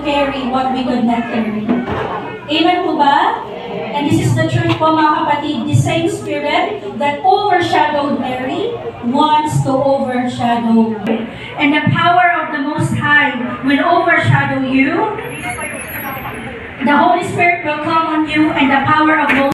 carry what we could not carry. Amen po ba? And this is the truth po mga kapatid, the same Spirit that overshadowed Mary wants to overshadow you. And the power of the Most High will overshadow you. The Holy Spirit will come on you, and the power of